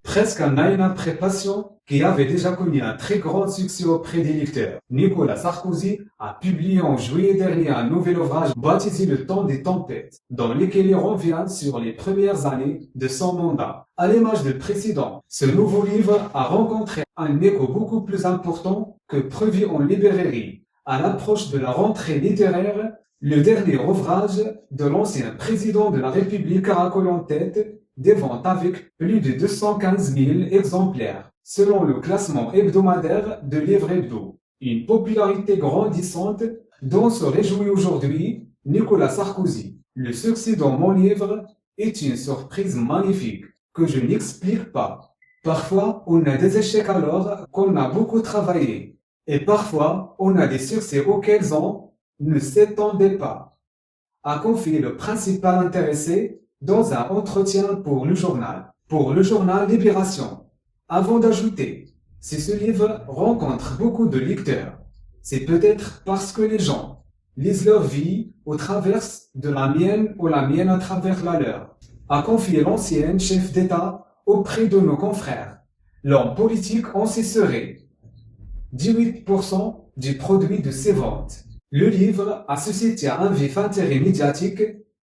presque un an après Passion, qui avait déjà connu un très grand succès auprès des lecteurs. Nicolas Sarkozy a publié en juillet dernier un nouvel ouvrage baptisé Le temps des tempêtes, dans lequel il revient sur les premières années de son mandat. À l'image du précédent, ce nouveau livre a rencontré un écho beaucoup plus important que prévu en librairie. À l'approche de la rentrée littéraire, le dernier ouvrage de l'ancien président de la République caracole en tête des ventes avec plus de 215 000 exemplaires, selon le classement hebdomadaire de Livre Hebdo. Une popularité grandissante dont se réjouit aujourd'hui Nicolas Sarkozy. Le succès de mon livre est une surprise magnifique que je n'explique pas. Parfois, on a des échecs alors qu'on a beaucoup travaillé. Et parfois, on a des succès auxquels on ne s'attendait pas, a confié le principal intéressé dans un entretien pour le journal Libération, avant d'ajouter, si ce livre rencontre beaucoup de lecteurs, c'est peut-être parce que les gens lisent leur vie au travers de la mienne ou la mienne à travers la leur, a confié l'ancien chef d'État auprès de nos confrères. L'homme politique en cesserait 18% du produit de ses ventes. Le livre a suscité un vif intérêt médiatique,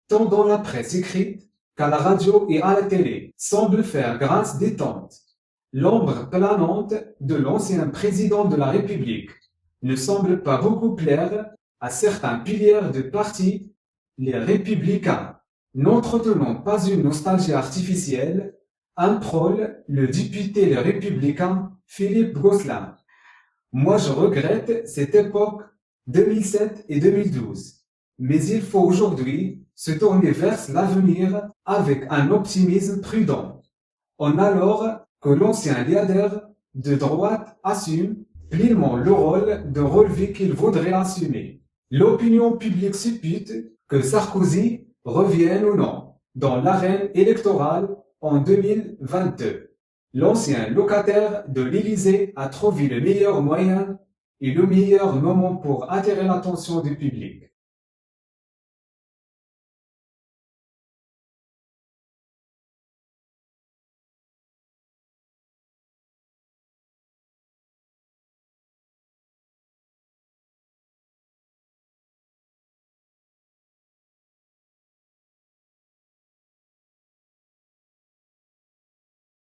tant dans la presse écrite qu'à la radio et à la télé, semble faire grâce détente. L'ombre planante de l'ancien président de la République ne semble pas beaucoup plaire à certains piliers de parti, les républicains. N'entretenons pas une nostalgie artificielle, improle le député les républicains Philippe Gosselin. Moi je regrette cette époque 2007 et 2012. Mais il faut aujourd'hui se tourner vers l'avenir avec un optimisme prudent. On alors que l'ancien leader de droite assume pleinement le rôle de relevé qu'il voudrait assumer. L'opinion publique suppute que Sarkozy revienne ou non dans l'arène électorale en 2022. L'ancien locataire de l'Élysée a trouvé le meilleur moyen et le meilleur moment pour attirer l'attention du public.